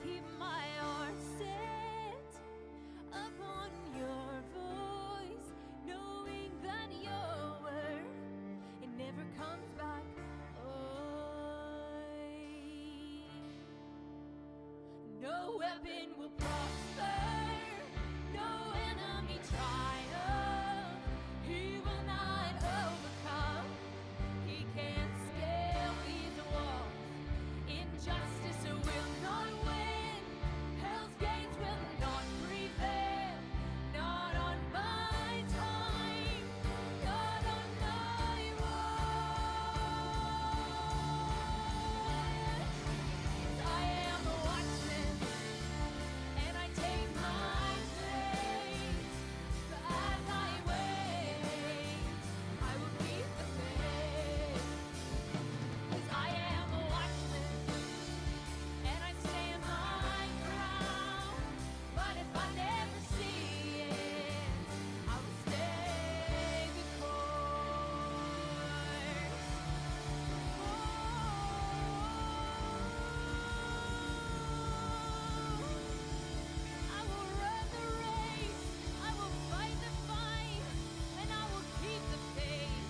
keep my heart set upon your voice, knowing that your word, it never comes back void. No weapon will prosper, no enemy triumph. He will not overcome. He can't scale these walls. Injustice will not win. Hell's gates will not prevail. Not on my time. Not on my watch. I am a watchman, and I take my place. As I wait, I will keep the faith. 'Cause I am a watchman, and I stand my ground. But if I never see it, I will stay the course. I will run the race, I will fight the fight, and I will keep the faith.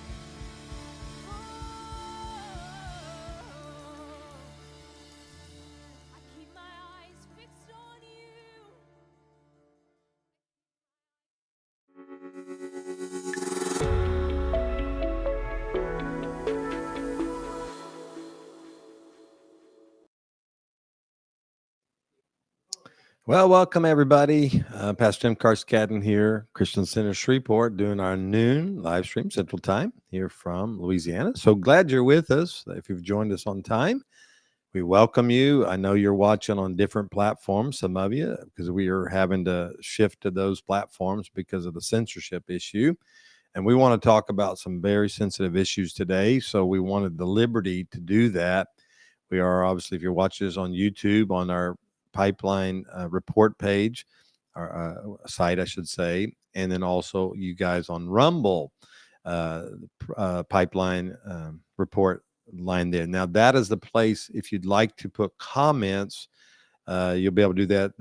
I keep my eyes fixed on you. Well, welcome everybody. Pastor Jim Carskadden here, Christian Center Shreveport, doing our noon live stream Central Time here from Louisiana. So glad you're with us. If you've joined us on time, we welcome you. I know you're watching on different platforms, some of you, because we are having to shift to those platforms because of the censorship issue. And we want to talk about some very sensitive issues today. So we wanted the liberty to do that. We are obviously, if you're watching this on YouTube, on our Pipeline report page, or site, I should say, and then also you guys on Rumble, Pipeline report line there. Now, that is the place, if you'd like to put comments, you'll be able to do that.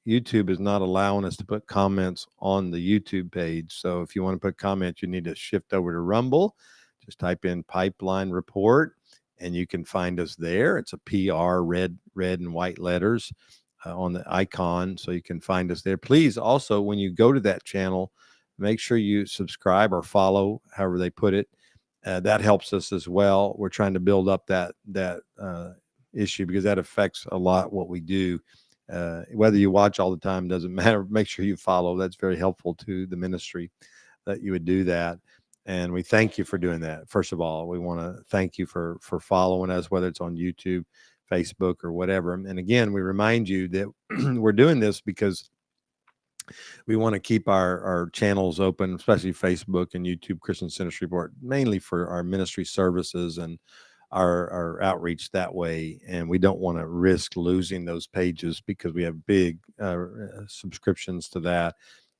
YouTube is not allowing us to put comments on the YouTube page. So if you want to put comments, you need to shift over to Rumble. Just type in Pipeline Report, and you can find us there. It's a PR, red and white letters on the icon, so you can find us there. Please also, when you go to that channel, make sure you subscribe or follow, however they put it. That helps us as well. We're trying to build up that issue because that affects a lot what we do. Whether you watch all the time doesn't matter. Make sure you follow. That's very helpful to the ministry that you would do that. And we thank you for doing that. First of all, we want to thank you for following us, whether it's on YouTube, Facebook, or whatever. And again, we remind you that we're doing this because we want to keep our channels open, especially Facebook and YouTube, Christian Center Shreveport, mainly for our ministry services and our outreach that way. And we don't want to risk losing those pages because we have big subscriptions to that.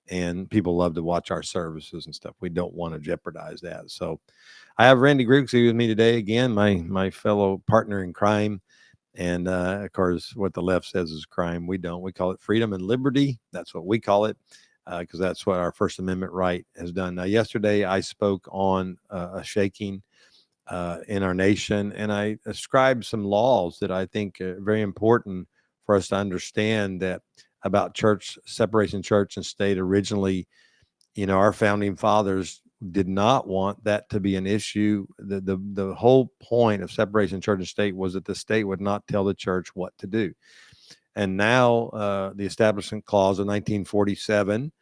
And people love to watch our services and stuff. We don't want to jeopardize that. So I have Randy Grigsby with me today again, my fellow partner in crime. And of course, what the left says is crime. We don't. We call it freedom and liberty. That's what we call it, because that's what our First Amendment right has done. Now, yesterday I spoke on a shaking in our nation, and I ascribed some laws that I think are very important for us to understand that about church separation, church and state. Originally, our founding fathers did not want that to be an issue. The whole point of separation church and state was that the state would not tell the church what to do. And now the Establishment Clause of 1947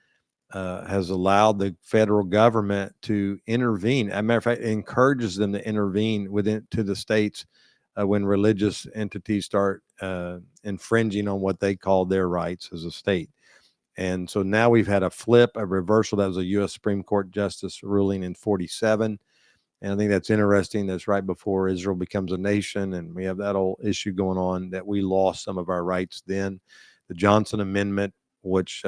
has allowed the federal government to intervene. As a matter of fact, it encourages them to intervene to the states when religious entities start infringing on what they call their rights as a state. And so now we've had a reversal. That was a U.S. Supreme Court justice ruling in 47. And I think that's interesting. That's right before Israel becomes a nation. And we have that whole issue going on that we lost some of our rights then. The Johnson Amendment, which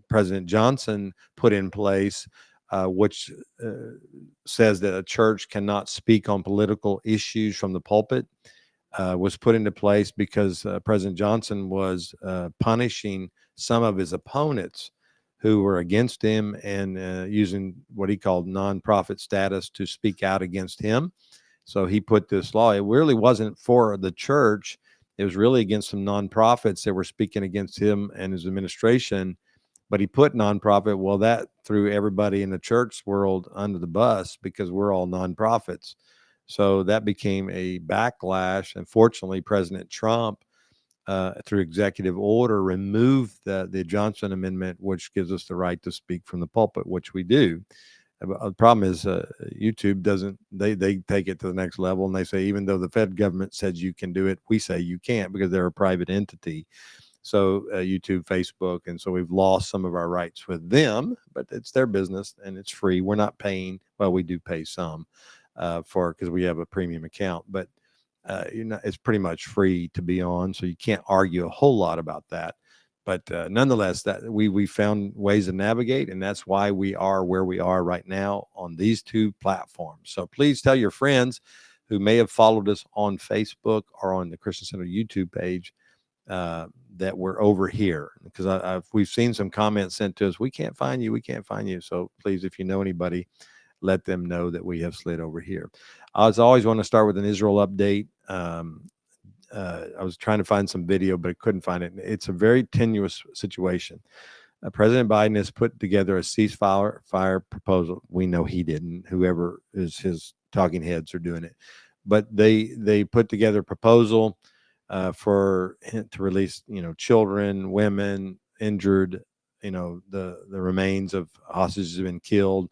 President Johnson put in place, which says that a church cannot speak on political issues from the pulpit. was put into place because President Johnson was punishing some of his opponents who were against him and using what he called nonprofit status to speak out against him. So he put this law. It really wasn't for the church. It was really against some nonprofits that were speaking against him and his administration. But he put nonprofit. Well, that threw everybody in the church world under the bus because we're all nonprofits. So that became a backlash. And fortunately, President Trump, through executive order, removed the Johnson Amendment, which gives us the right to speak from the pulpit, which we do. The problem is YouTube doesn't. They take it to the next level, and they say even though the Fed government says you can do it, we say you can't because they're a private entity. So YouTube, Facebook, and so we've lost some of our rights with them, but it's their business and it's free. We're not paying. Well, we do pay some because we have a premium account, but it's pretty much free to be on. So you can't argue a whole lot about that. But nonetheless, that we found ways to navigate, and that's why we are where we are right now on these two platforms. So please tell your friends who may have followed us on Facebook or on the Christian Center YouTube page that we're over here, because we've seen some comments sent to us. We can't find you. We can't find you. So please, if you know anybody, let them know that we have slid over here. I always want to start with an Israel update. I was trying to find some video, but I couldn't find it. It's a very tenuous situation. President Biden has put together a ceasefire proposal. We know he didn't. Whoever is his talking heads are doing it, but they put together a proposal to release, children, women, injured, the remains of hostages have been killed,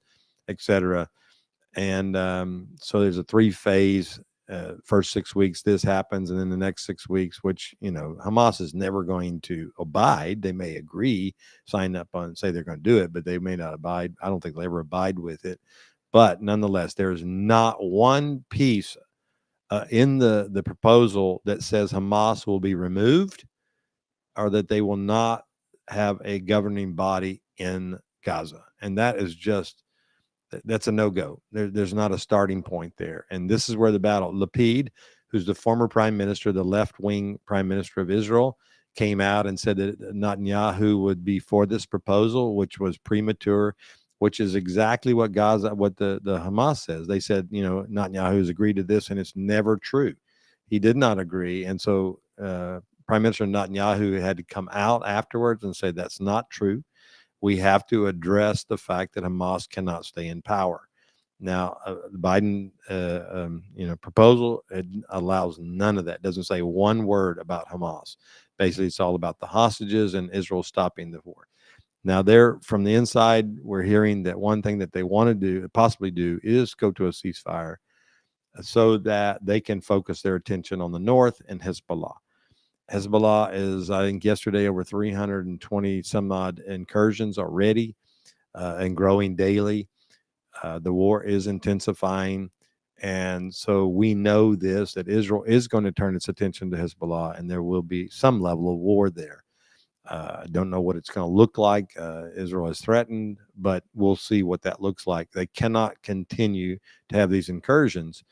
etc. And so there's a 3-phase. First 6 weeks this happens, and then the next 6 weeks, which Hamas is never going to abide. They may agree, sign up on, say they're going to do it, but they may not abide. I don't think they'll ever abide with it. But nonetheless, there is not one piece in the proposal that says Hamas will be removed or that they will not have a governing body in Gaza, and that is just. That's a no-go. There's not a starting point there. And this is where the battle. Lapid, who's the former prime minister, the left-wing prime minister of Israel, came out and said that Netanyahu would be for this proposal, which was premature, which is exactly what the Hamas says. They said, Netanyahu has agreed to this, and it's never true. He did not agree. And so Prime Minister Netanyahu had to come out afterwards and say that's not true. We have to address the fact that Hamas cannot stay in power. Now, the Biden, proposal, it allows none of that. It doesn't say one word about Hamas. Basically, it's all about the hostages and Israel stopping the war. Now, from the inside, we're hearing that one thing that they want to possibly do, is go to a ceasefire so that they can focus their attention on the north and Hezbollah. Hezbollah is, I think, yesterday over 320 some odd incursions already and growing daily. The war is intensifying. And so we know that Israel is going to turn its attention to Hezbollah, and there will be some level of war there. I don't know what it's going to look like. Israel has threatened, but we'll see what that looks like. They cannot continue to have these incursions.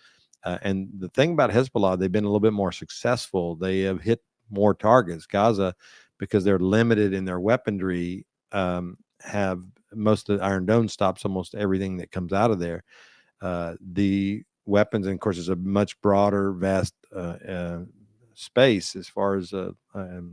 And the thing about Hezbollah, they've been a little bit more successful. They have hit more targets. Gaza, because they're limited in their weaponry, have most of the Iron Dome stops almost everything that comes out of there. The weapons, and of course, it's a much broader, vast space as far as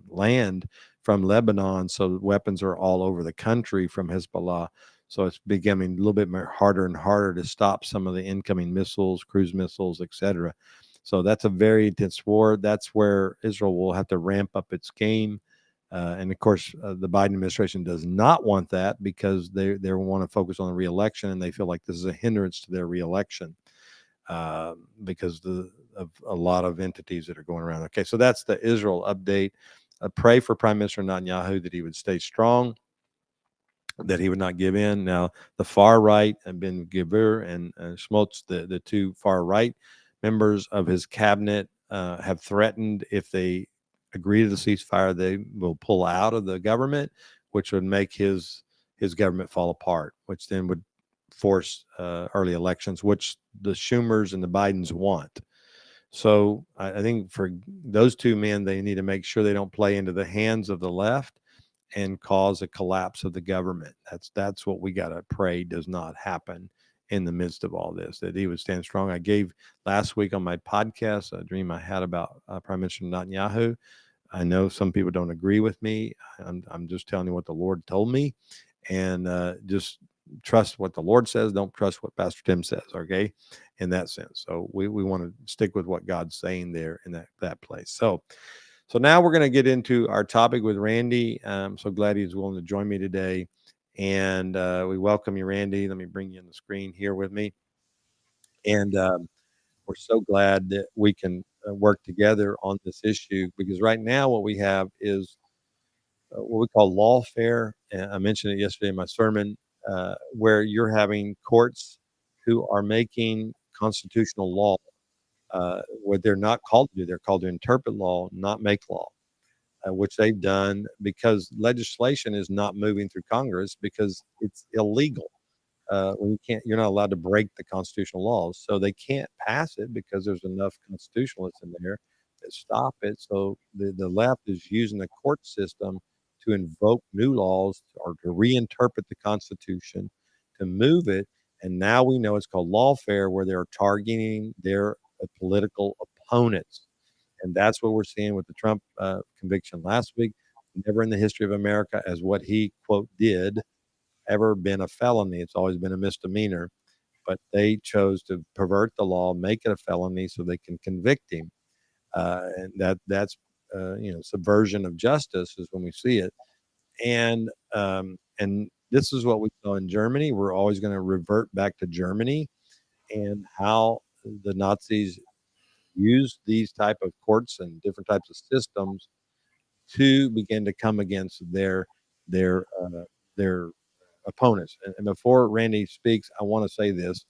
land from Lebanon. So weapons are all over the country from Hezbollah. So it's becoming a little bit more harder and harder to stop some of the incoming missiles, cruise missiles, etc. So that's a very intense war. That's where Israel will have to ramp up its game. And of course, the Biden administration does not want that because they want to focus on the reelection, and they feel like this is a hindrance to their reelection because of a lot of entities that are going around. Okay, so that's the Israel update. Pray for Prime Minister Netanyahu that he would stay strong, that he would not give in. Now, the far right, Ben Gvir and Schmoltz, the two far right members of his cabinet, have threatened if they agree to the ceasefire, they will pull out of the government, which would make his government fall apart, which then would force early elections, which the Schumers and the Bidens want. So I think for those two men, they need to make sure they don't play into the hands of the left and cause a collapse of the government. That's what we got to pray does not happen in the midst of all this, that he would stand strong. I gave last week on my podcast a dream I had about Prime Minister Netanyahu. I know some people don't agree with me. I'm just telling you what the Lord told me, and just trust what the Lord says. Don't trust what Pastor Tim says. Okay, in that sense. So we want to stick with what God's saying there in that place. So now we're going to get into our topic with Randy. I'm so glad he's willing to join me today, and we welcome you, Randy. Let me bring you on the screen here with me, and we're so glad that we can work together on this issue, because right now what we have is what we call lawfare. And I mentioned it yesterday in my sermon, where you're having courts who are making constitutional law, what they're not called to do. They're called to interpret law, not make law, which they've done because legislation is not moving through Congress because it's illegal. When you're not allowed to break the constitutional laws, so they can't pass it because there's enough constitutionalists in there that stop it. So the left is using the court system to invoke new laws or to reinterpret the Constitution to move it. And now we know it's called lawfare, where they're targeting their political opponents. And that's what we're seeing with the Trump conviction last week. Never in the history of America has what he, quote, did ever been a felony. It's always been a misdemeanor. But they chose to pervert the law, make it a felony so they can convict him. And that's subversion of justice is when we see it. And this is what we saw in Germany. We're always going to revert back to Germany and how the Nazis used these type of courts and different types of systems to begin to come against their opponents. And before Randy speaks, I want to say this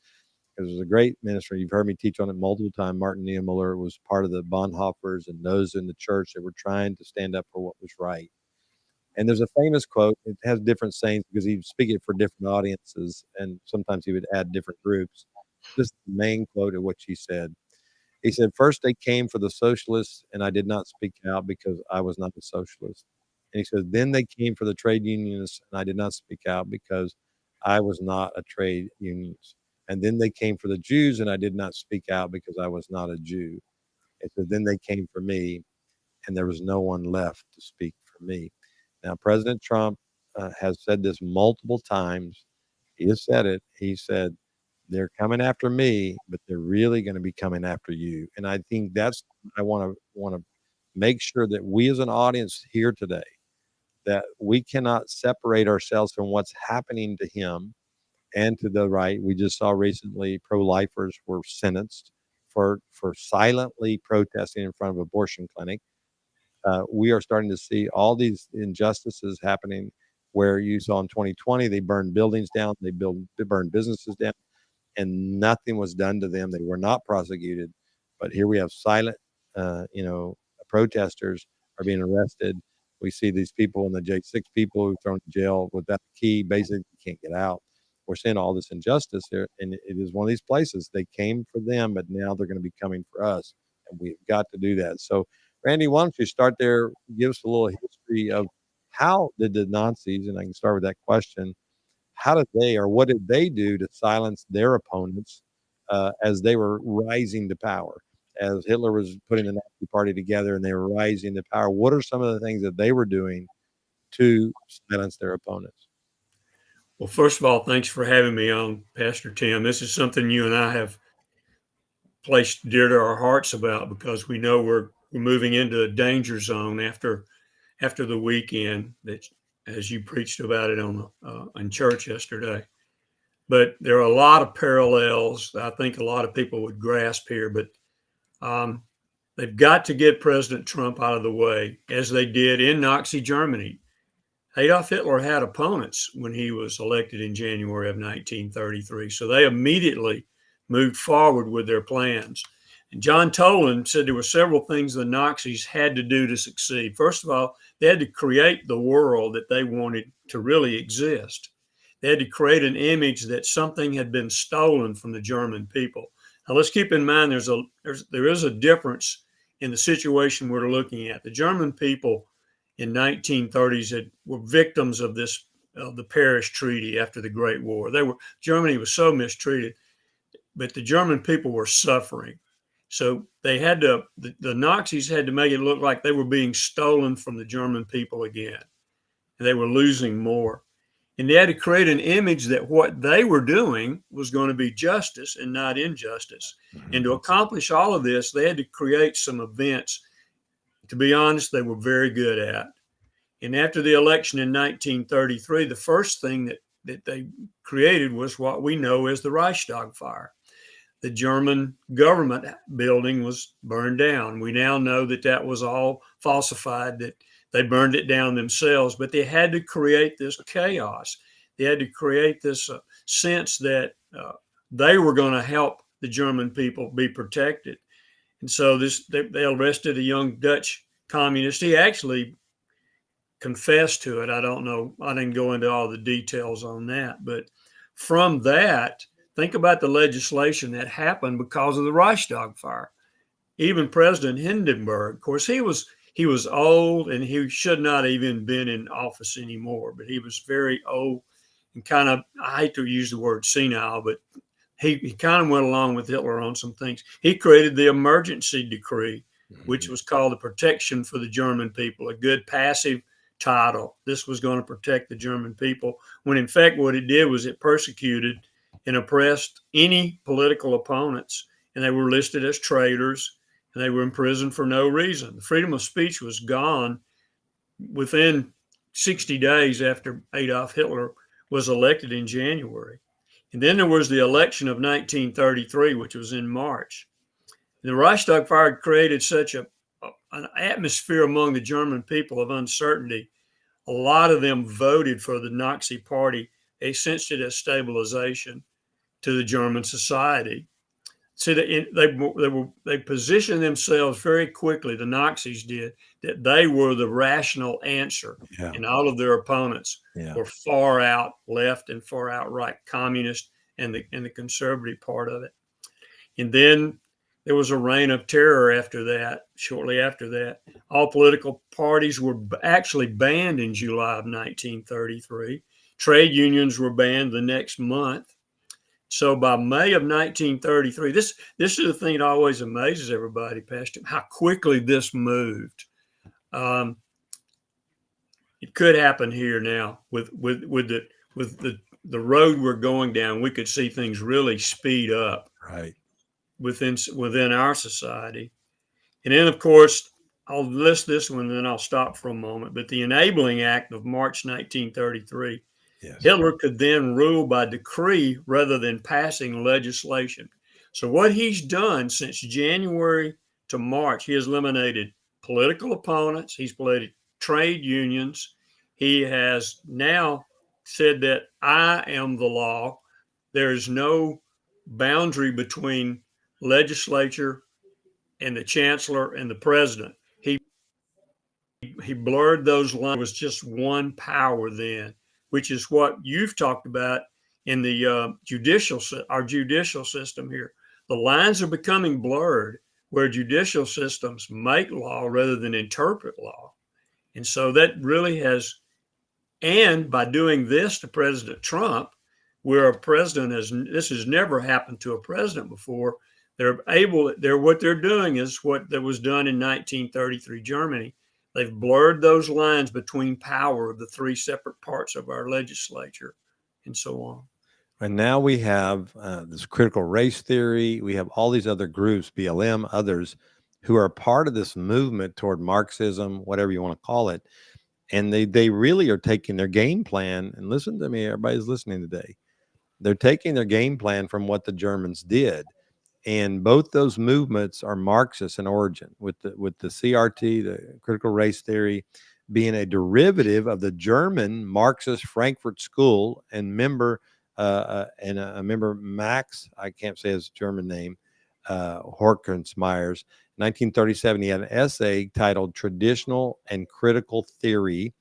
because there's a great minister. You've heard me teach on it multiple times. Martin Niemöller was part of the Bonhoeffers and those in the church that were trying to stand up for what was right. And there's a famous quote. It has different sayings because he'd speak it for different audiences, and sometimes he would add different groups. This is the main quote of what he said. He said, "First they came for the socialists, and I did not speak out because I was not a socialist." And he said, "Then they came for the trade unionists, and I did not speak out because I was not a trade unionist. And then they came for the Jews, and I did not speak out because I was not a Jew." And so then they came for me, and there was no one left to speak for me. Now, President Trump has said this multiple times. He has said it. He said, they're coming after me, but they're really going to be coming after you. And I think that's I want to make sure that we as an audience here today, that we cannot separate ourselves from what's happening to him and to the right. We just saw recently pro-lifers were sentenced for silently protesting in front of an abortion clinic. We are starting to see all these injustices happening where you saw in 2020, they burned buildings down, they burned businesses down, and nothing was done to them. They were not prosecuted. But here we have silent, protesters are being arrested. We see these people in the J6 people who thrown in jail without a key, basically can't get out. We're seeing all this injustice here, and it is one of these places. They came for them, but now they're going to be coming for us, and we've got to do that. So, Randy, why don't you start there? Give us a little history of how did the Nazis, and I can start with that question, how did they or what did they do to silence their opponents as they were rising to power? As Hitler was putting the Nazi party together and they were rising to power, what are some of the things that they were doing to silence their opponents? Well, first of all, thanks for having me on, Pastor Tim. This is something you and I have placed dear to our hearts about because we know we're moving into a danger zone after the weekend that, as you preached about it on in church yesterday. But there are a lot of parallels that I think a lot of people would grasp here. But they've got to get President Trump out of the way, as they did in Nazi Germany. Adolf Hitler had opponents when he was elected in January of 1933. So they immediately moved forward with their plans. And John Toland said there were several things the Nazis had to do to succeed. First of all, they had to create the world that they wanted to really exist. They had to create an image that something had been stolen from the German people. Now let's keep in mind there is a difference in the situation we're looking at. The German people in 1930s were victims of the Paris Treaty after the Great War. Germany was so mistreated, but the German people were suffering. So the Nazis had to make it look like they were being stolen from the German people again, and they were losing more. And they had to create an image that what they were doing was going to be justice and not injustice. Mm-hmm. And to accomplish all of this, they had to create some events, to be honest, they were very good at. And after the election in 1933, the first thing that they created was what we know as the Reichstag fire. The German government building was burned down. We now know that was all falsified, that they burned it down themselves, but they had to create this chaos. They had to create this sense that they were going to help the German people be protected. And so they arrested a young Dutch communist. He actually confessed to it. I don't know. I didn't go into all the details on that. But from that, think about the legislation that happened because of the Reichstag fire. Even President Hindenburg, of course, he was old and he should not even been in office anymore, but he was very old and kind of, I hate to use the word senile, but he kind of went along with Hitler on some things. He created the emergency decree, which was called the Protection for the German People, a good passive title. This was going to protect the German people, when in fact what it did was it persecuted and oppressed any political opponents, and they were listed as traitors, and they were imprisoned for no reason. The freedom of speech was gone within 60 days after Adolf Hitler was elected in January. And then there was the election of 1933, which was in March. The Reichstag fire created such an atmosphere among the German people of uncertainty. A lot of them voted for the Nazi party. They sensed it as stabilization to the German society. So they positioned themselves very quickly, the Nazis did, that they were the rational answer. Yeah. And all of their opponents were far out left and far out right, communist and the conservative part of it. And then there was a reign of terror after that. Shortly after that, all political parties were actually banned in July of 1933. Trade unions were banned the next month. So by May of 1933, this is the thing that always amazes everybody, Pastor, how quickly this moved. It could happen here now with the road we're going down. We could see things really speed up, right, within our society. And then, of course, I'll list this one, and then I'll stop for a moment. But the Enabling Act of March 1933. Yes. Hitler could then rule by decree rather than passing legislation. So what he's done since January to March, he has eliminated political opponents. He's eliminated trade unions. He has now said that I am the law. There is no boundary between legislature and the chancellor and the president. He blurred those lines. It was just one power then, which is what you've talked about in the our judicial system here. The lines are becoming blurred where judicial systems make law rather than interpret law. And so that really has, and by doing this to President Trump, where a president this has never happened to a president before, what they're doing is what that was done in 1933 Germany. They've blurred those lines between power of the three separate parts of our legislature and so on. And now we have this critical race theory. We have all these other groups, BLM, others, who are part of this movement toward Marxism, whatever you want to call it. And they really are taking their game plan. And listen to me, everybody's listening today. They're taking their game plan from what the Germans did. And both those movements are Marxist in origin, with the CRT, the critical race theory, being a derivative of the German Marxist Frankfurt School, and a member Max, I can't say his German name, Horkheimer. 1937, he had an essay titled "Traditional and Critical Theory,"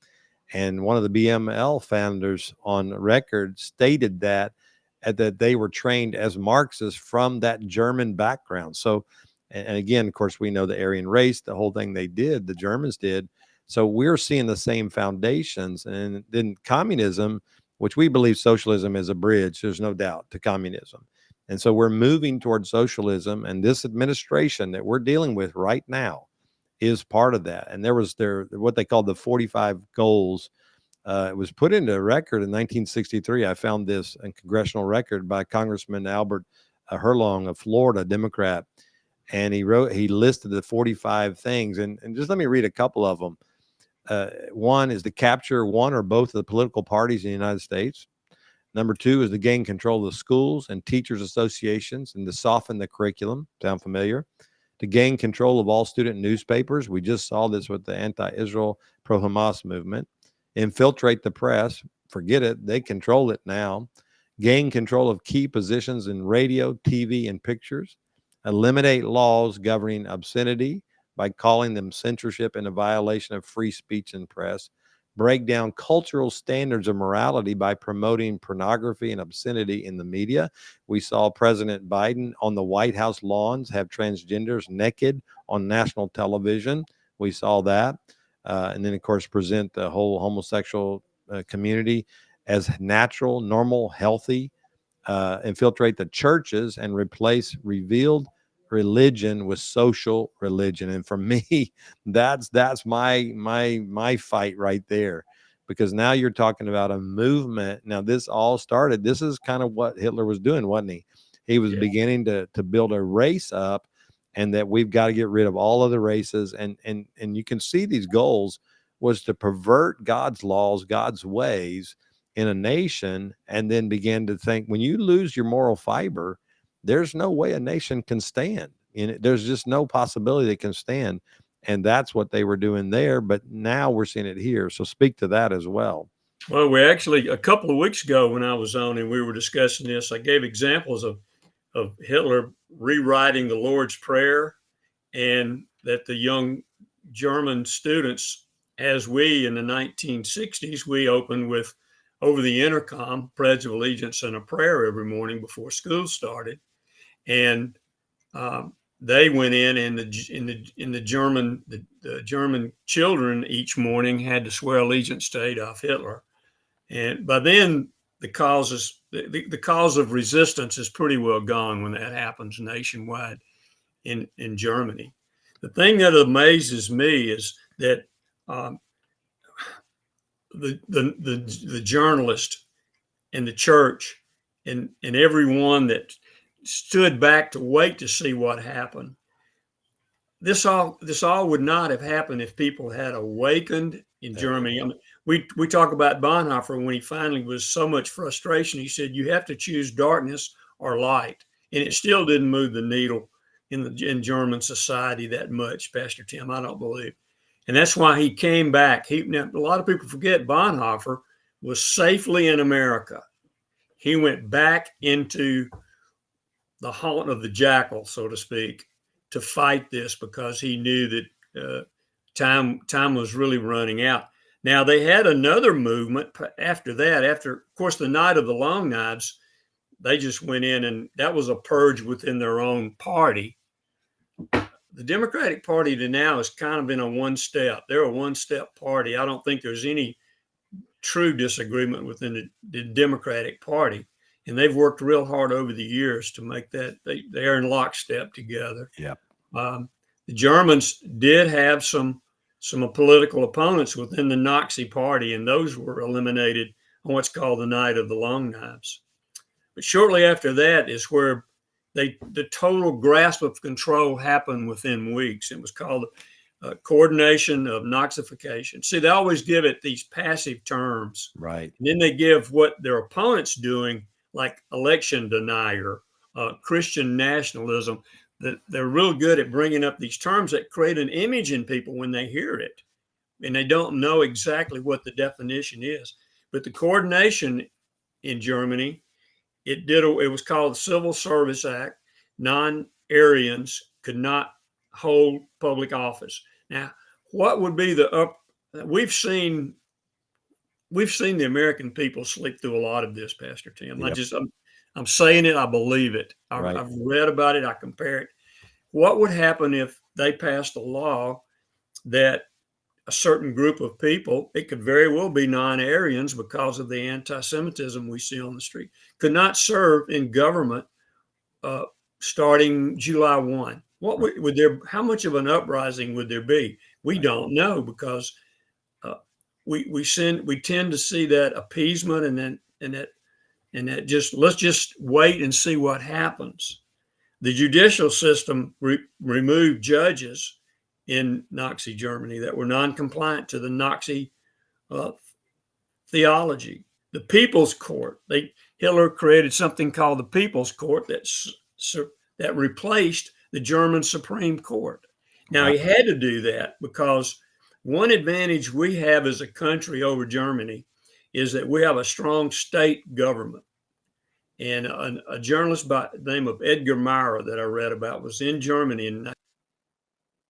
and one of the BML founders on record stated that that they were trained as Marxists from that German background. So, and again, of course, we know the Aryan race, the whole thing they did, the Germans did. So we're seeing the same foundations. And then communism, which we believe socialism is a bridge, there's no doubt, to communism. And so we're moving towards socialism. And this administration that we're dealing with right now is part of that. And there was what they called the 45 goals. It was put into record in 1963. I found this in congressional record by Congressman Albert Herlong of Florida, Democrat. And he listed the 45 things. And just let me read a couple of them. One is to capture one or both of the political parties in the United States. Number two is to gain control of the schools and teachers associations and to soften the curriculum. Sound familiar? To gain control of all student newspapers. We just saw this with the anti-Israel, pro-Hamas movement. Infiltrate the press. Forget it. They control it now. Gain control of key positions in radio, TV, and pictures. Eliminate laws governing obscenity by calling them censorship and a violation of free speech and press. Break down cultural standards of morality by promoting pornography and obscenity in the media. We saw President Biden on the White House lawns have transgenders naked on national television. We saw that. And then, of course, present the whole homosexual community as natural, normal, healthy. Infiltrate the churches and replace revealed religion with social religion. And for me, that's my fight right there, because now you're talking about a movement. Now this all started, this is kind of what Hitler was doing, wasn't he? He was beginning to build a race up, and that we've got to get rid of all other races. And you can see these goals was to pervert God's laws, God's ways in a nation, and then begin to think, when you lose your moral fiber, there's no way a nation can stand. There's just no possibility it can stand. And that's what they were doing there. But now we're seeing it here. So speak to that as well. Well, we actually, a couple of weeks ago when I was on and we were discussing this, I gave examples of Hitler rewriting the Lord's Prayer, and that the young German students, as we in the 1960s, we opened with over the intercom, Pledge of Allegiance and a prayer every morning before school started. And they went in the German children each morning had to swear allegiance to Adolf Hitler. And by then, the cause of resistance is pretty well gone when that happens nationwide in Germany. The thing that amazes me is that the journalist and the church and everyone that stood back to wait to see what happened. This all would not have happened if people had awakened in Germany. I mean, we talk about Bonhoeffer when he finally was so much frustration. He said, "You have to choose darkness or light," and it still didn't move the needle in German society that much, Pastor Tim. I don't believe, and that's why he came back. Now, a lot of people forget Bonhoeffer was safely in America. He went back into the haunt of the jackal, so to speak, to fight this, because he knew that time was really running out. Now, they had another movement after that. After, of course, the Night of the Long Knives, they just went in, and that was a purge within their own party. The Democratic Party to now is kind of in a one-step. They're a one-step party. I don't think there's any true disagreement within the Democratic Party. And they've worked real hard over the years to make that they're in lockstep together. Yeah. The Germans did have some political opponents within the Nazi party, and those were eliminated on what's called the Night of the Long Knives. But shortly after that is where the total grasp of control happened within weeks. It was called coordination of Nazification. See, they always give it these passive terms. Right. And then they give what their opponent's doing, like election denier, Christian nationalism. That they're real good at bringing up these terms that create an image in people when they hear it, and they don't know exactly what the definition is. But the coordination in Germany, it was called the Civil Service Act. Non-Aryans could not hold public office. Now, what would be we've seen the American people sleep through a lot of this, Pastor Tim. Yep. I'm saying it. I believe it. Right. I've read about it. I compare it. What would happen if they passed a law that a certain group of people, it could very well be non-Aryans because of the anti-Semitism we see on the street, could not serve in government starting July 1? What would there? How much of an uprising would there be? We don't know, because we tend to see that appeasement, and that just, let's just wait and see what happens. The judicial system removed judges in Nazi Germany that were non-compliant to the Nazi theology. The People's Court, Hitler created something called the People's Court that replaced the German Supreme Court. Now, he had to do that because one advantage we have as a country over Germany is that we have a strong state government. And a journalist by the name of Edgar Meier that I read about was in Germany in the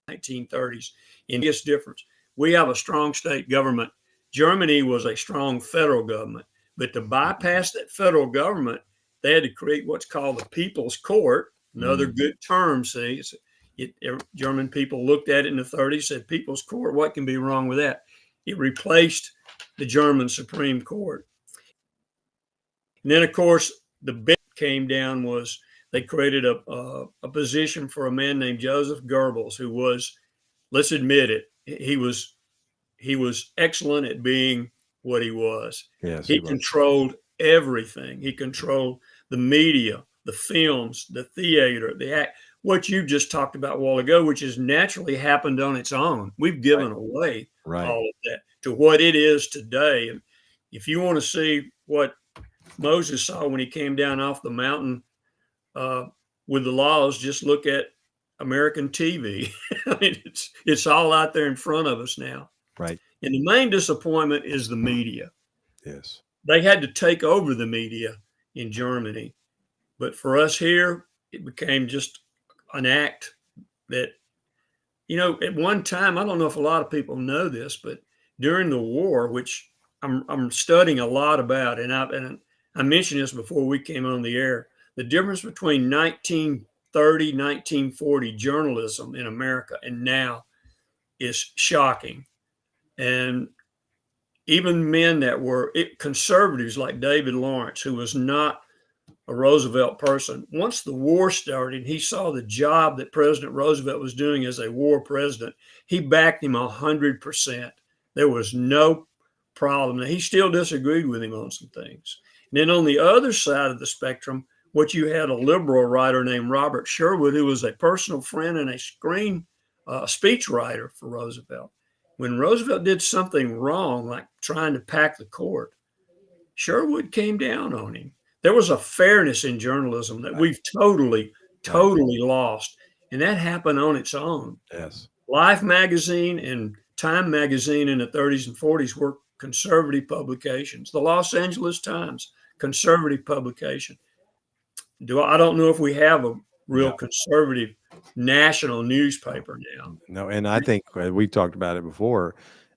1930s. And it's different. We have a strong state government. Germany was a strong federal government. But to bypass that federal government, they had to create what's called the People's Court. Another good term, see. German people looked at it in the 30s, said, People's Court, what can be wrong with that? It replaced the German Supreme Court. And then, of course, the big came down was they created a position for a man named Joseph Goebbels, who was, let's admit it, he was excellent at being what he was. Yes, he controlled everything. He controlled the media, the films, the theater, the act, what you just talked about a while ago, which has naturally happened on its own. We've given away all of that to what it is today. And if you want to see what Moses saw when he came down off the mountain with the laws, just look at American TV. I mean, it's all out there in front of us now. Right. And the main disappointment is the media. Yes. They had to take over the media in Germany. But for us here, it became just an act that, at one time, I don't know if a lot of people know this, but during the war, which I'm studying a lot about, and I mentioned this before we came on the air, the difference between 1930, 1940 journalism in America and now is shocking. And even men that were conservatives like David Lawrence, who was not a Roosevelt person, once the war started, he saw the job that President Roosevelt was doing as a war president. He backed him 100%. There was no problem. Now, he still disagreed with him on some things. And then on the other side of the spectrum, what you had a liberal writer named Robert Sherwood, who was a personal friend and a speech writer for Roosevelt. When Roosevelt did something wrong, like trying to pack the court, Sherwood came down on him. There was a fairness in journalism that we've totally lost. And that happened on its own. Yes. Life magazine and Time magazine in the 30s and 40s were conservative publications. The Los Angeles Times, conservative publication. I don't know if we have a real conservative national newspaper now. No, and I think we talked about it before.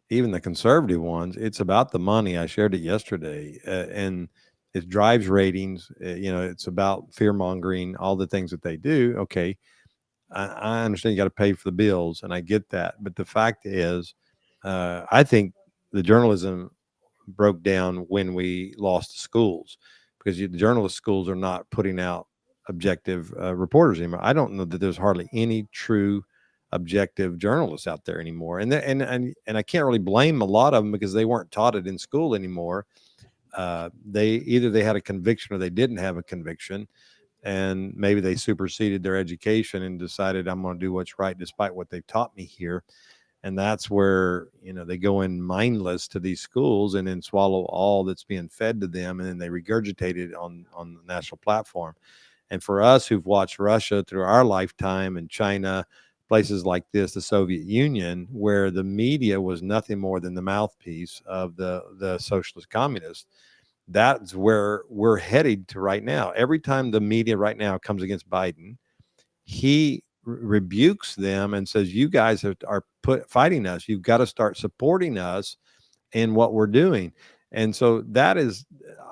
Even the conservative ones, it's about the money. I shared it yesterday, and it drives ratings. It's about fear mongering, all the things that they do. Okay, I understand you got to pay for the bills, and I get that. But the fact is, I think the journalism broke down when we lost the schools, because the journalist schools are not putting out objective reporters anymore. I don't know that there's hardly any true objective journalists out there anymore. And I can't really blame a lot of them, because they weren't taught it in school anymore. They had a conviction or they didn't have a conviction, and maybe they superseded their education and decided, I'm going to do what's right despite what they've taught me here. And that's where, they go in mindless to these schools and then swallow all that's being fed to them, and then they regurgitate it on the national platform. And for us who've watched Russia through our lifetime, and China, places like this, the Soviet Union, where the media was nothing more than the mouthpiece of the socialist communists, that's where we're headed to right now. Every time the media right now comes against Biden, he rebukes them and says, you guys are fighting us. You've got to start supporting us in what we're doing. And so that is,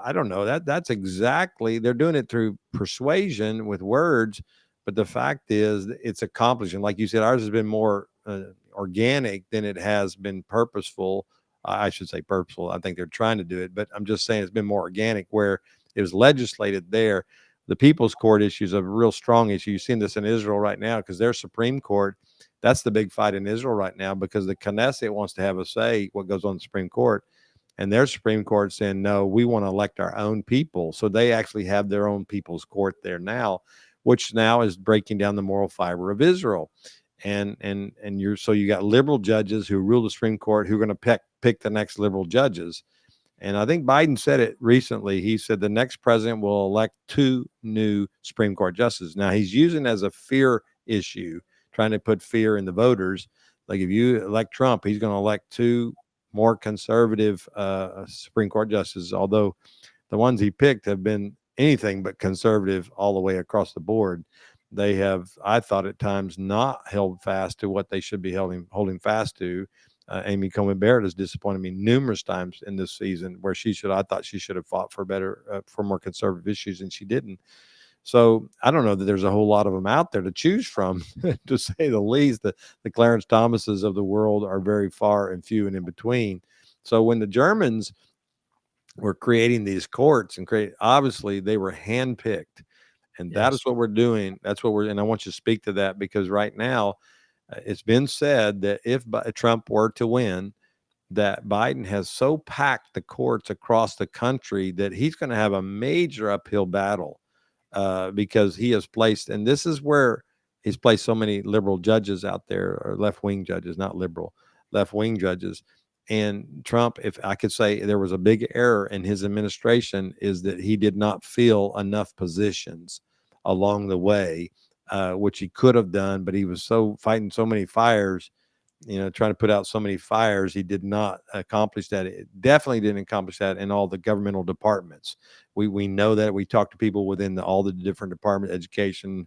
I don't know, that's exactly, they're doing it through persuasion with words, but the fact is it's accomplishing. Like you said, ours has been more organic than it has been purposeful. I should say purposeful. I think they're trying to do it, but I'm just saying it's been more organic where it was legislated there. The People's Court issue is a real strong issue. You've seen this in Israel right now because their Supreme Court, that's the big fight in Israel right now, because the Knesset wants to have a say what goes on in the Supreme Court. And their Supreme Court saying, no, we want to elect our own people. So they actually have their own People's Court there now, which now is breaking down the moral fiber of Israel. And you got liberal judges who rule the Supreme Court who are going to pick the next liberal judges. And I think Biden said it recently. He said the next president will elect 2 new Supreme Court justices. Now he's using it as a fear issue, trying to put fear in the voters. Like if you elect Trump, he's going to elect 2 more conservative Supreme Court justices, although the ones he picked have been anything but conservative all the way across the board. They have, I thought at times, not held fast to what they should be holding fast to. Amy Coney Barrett has disappointed me numerous times in this season, where I thought she should have fought for better, for more conservative issues, and she didn't. So I don't know that there's a whole lot of them out there to choose from, to say the least. The Clarence Thomases of the world are very far and few and in between. So when the Germans were creating these courts obviously they were handpicked, and that is what we're doing. And I want you to speak to that, because right now it's been said that if Trump were to win, that Biden has so packed the courts across the country that he's going to have a major uphill battle. Because he has placed, and this is where he's placed so many liberal judges out there, or left-wing judges, not liberal, left-wing judges. And Trump, if I could say there was a big error in his administration, is that he did not fill enough positions along the way, which he could have done, but he was fighting so many fires, trying to put out so many fires, he did not accomplish that. It definitely didn't accomplish that in all the governmental departments. We know that. We talk to people within all the different departments, education,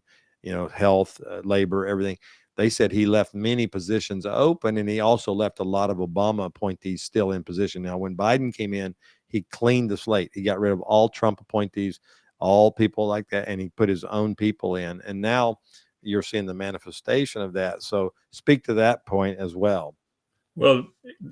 health, labor, everything. They said he left many positions open, and he also left a lot of Obama appointees still in position. Now, when Biden came in, he cleaned the slate. He got rid of all Trump appointees, all people like that, and he put his own people in. And now you're seeing the manifestation of that. So speak to that point as well. Well,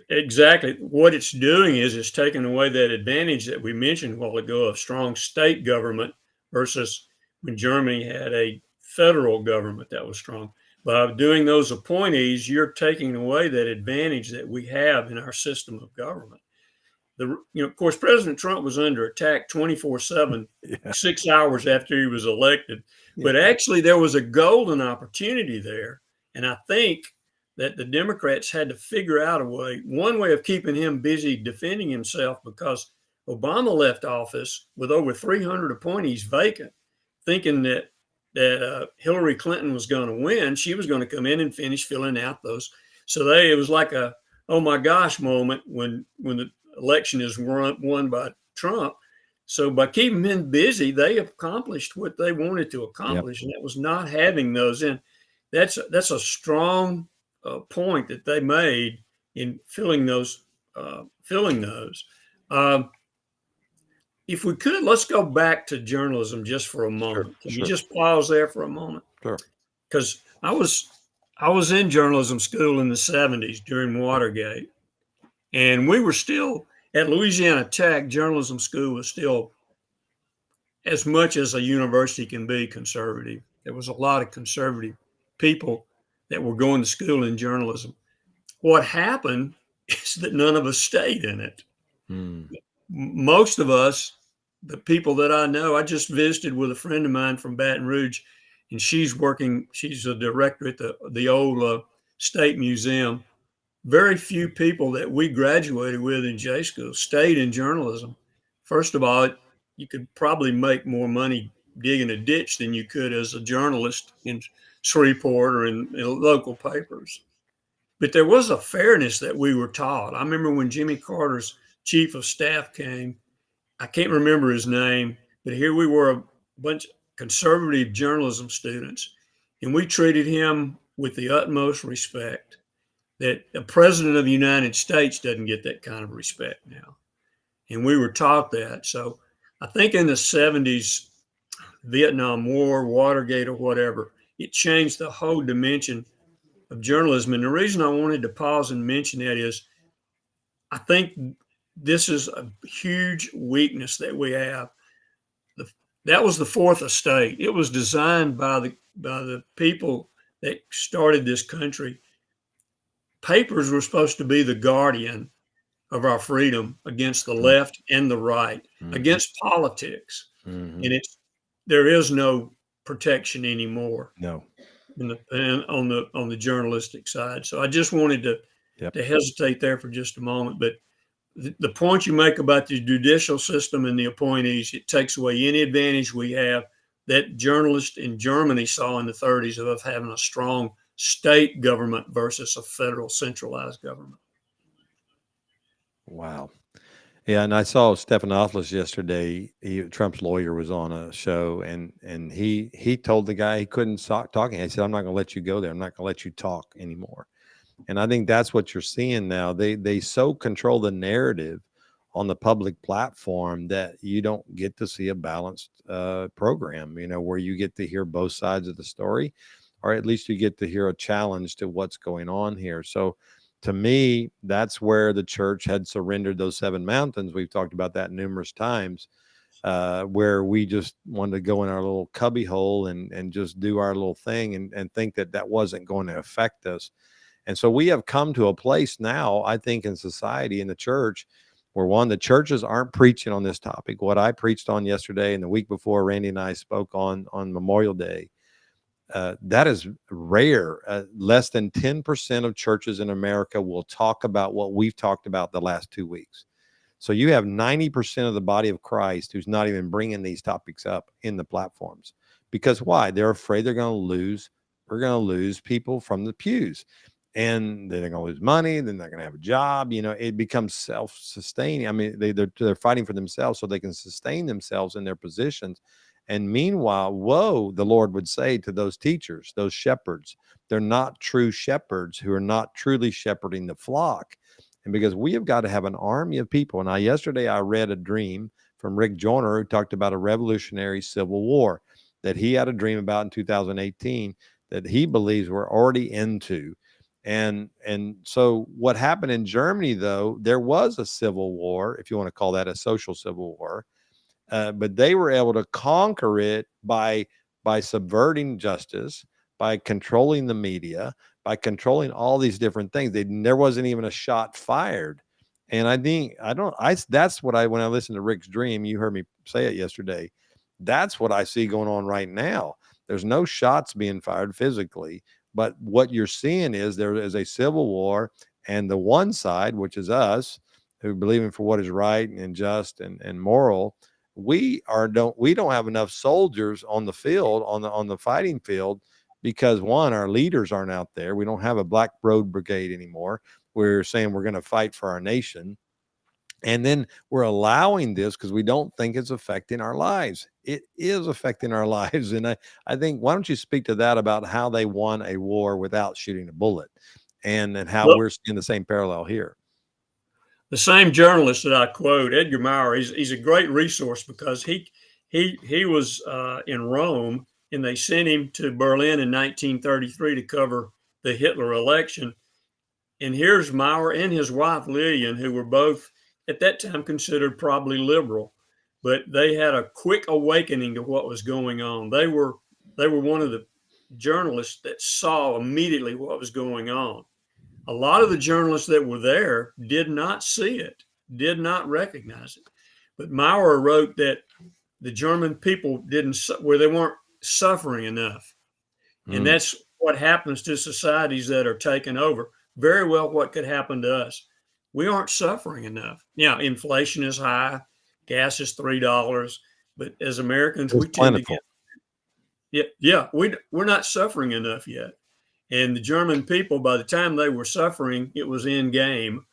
exactly. What it's doing is it's taking away that advantage that we mentioned a while ago of strong state government versus when Germany had a federal government that was strong. By doing those appointees, you're taking away that advantage that we have in our system of government. Of course, President Trump was under attack 24/7, 6 hours after he was elected. But actually, there was a golden opportunity there. And I think that the Democrats had to figure out one way of keeping him busy defending himself, because Obama left office with over 300 appointees vacant, thinking that Hillary Clinton was going to win. She was going to come in and finish filling out those. So it was like a, oh my gosh moment when the election is won by Trump. So by keeping him busy, they accomplished what they wanted to accomplish, and that was not having those in. That's a strong point that they made in filling those. If we could, let's go back to journalism just for a moment. Can you just pause there for a moment? Sure. Because I was in journalism school in the 70s during Watergate, and we were still at Louisiana Tech. Journalism school was still, as much as a university can be, conservative. There was a lot of conservative people that were going to school in journalism. What happened is that none of us stayed in it. Most of us, the people that I know, I just visited with a friend of mine from Baton Rouge, and she's a director at the old State Museum. Very few people that we graduated with in J school stayed in journalism. First of all, you could probably make more money digging a ditch than you could as a journalist in Shreveport or in local papers. But there was a fairness that we were taught. I remember when Jimmy Carter's chief of staff came, I can't remember his name, but here we were, a bunch of conservative journalism students, and we treated him with the utmost respect. That a president of the United States doesn't get that kind of respect now. And we were taught that. So I think in the 70s, Vietnam War, Watergate, or whatever, it changed the whole dimension of journalism. And the reason I wanted to pause and mention that is I think this is a huge weakness that we have. That was the Fourth Estate. It was designed by the people that started this country. Papers were supposed to be the guardian of our freedom against the left and the right, against politics. And there is no protection anymore. No. On the journalistic side. So I just wanted to hesitate there for just a moment. But the point you make about the judicial system and the appointees, it takes away any advantage we have that journalists in Germany saw in the 30s of having a strong state government versus a federal centralized government. Wow. Yeah, and I saw Stephanopoulos yesterday. Trump's lawyer was on a show, and he told the guy he couldn't stop talking. He said, "I'm not going to let you go there. I'm not going to let you talk anymore." And I think that's what you're seeing now. They so control the narrative on the public platform that you don't get to see a balanced program, where you get to hear both sides of the story, or at least you get to hear a challenge to what's going on here. So to me, that's where the church had surrendered those 7 mountains. We've talked about that numerous times, where we just wanted to go in our little cubby hole and just do our little thing and think that wasn't going to affect us. And so we have come to a place now, I think, in society, in the church, where the churches aren't preaching on this topic. What I preached on yesterday and the week before, Randy and I spoke on Memorial Day, that is rare. Less than 10% of churches in America will talk about what we've talked about the last 2 weeks. So you have 90% of the body of Christ who's not even bringing these topics up in the platforms. Because why? They're afraid they're going to lose. We're going to lose people from the pews. And they're going to lose money. Then they're going to have a job. It becomes self-sustaining. I mean, they're fighting for themselves so they can sustain themselves in their positions. And meanwhile, woe, the Lord would say to those teachers, those shepherds, they're not true shepherds who are not truly shepherding the flock. And because we have got to have an army of people. Now, yesterday I read a dream from Rick Joyner, who talked about a revolutionary civil war that he had a dream about in 2018 that he believes we're already into. And so what happened in Germany, though, there was a civil war, if you want to call that a social civil war, but they were able to conquer it by subverting justice, by controlling the media, by controlling all these different things. There wasn't even a shot fired. And that's what when I listened to Rick's dream, you heard me say it yesterday, that's what I see going on right now. There's no shots being fired physically. But what you're seeing is there is a civil war, and the one side, which is us, who believe in for what is right and just and moral, we don't have enough soldiers on the field, on the fighting field, because one, our leaders aren't out there. We don't have a Black Road Brigade anymore. We're saying we're going to fight for our nation. And then we're allowing this because we don't think it's affecting our lives. It is affecting our lives. And I think, why don't you speak to that about how they won a war without shooting a bullet, and how we're seeing the same parallel here? The same journalist that I quote, Edgar Maurer, he's a great resource because he was in Rome, and they sent him to Berlin in 1933 to cover the Hitler election. And here's Maurer and his wife Lillian, who were both at that time considered probably liberal, but they had a quick awakening to what was going on. They were one of the journalists that saw immediately what was going on. A lot of the journalists that were there did not see it, did not recognize it. But Maurer wrote that the German people they weren't suffering enough. And that's what happens to societies that are taken over. Very well what could happen to us. We aren't suffering enough. Yeah, inflation is high, gas is $3, but as Americans, we tend to get we're not suffering enough yet. And the German people, by the time they were suffering, it was in game.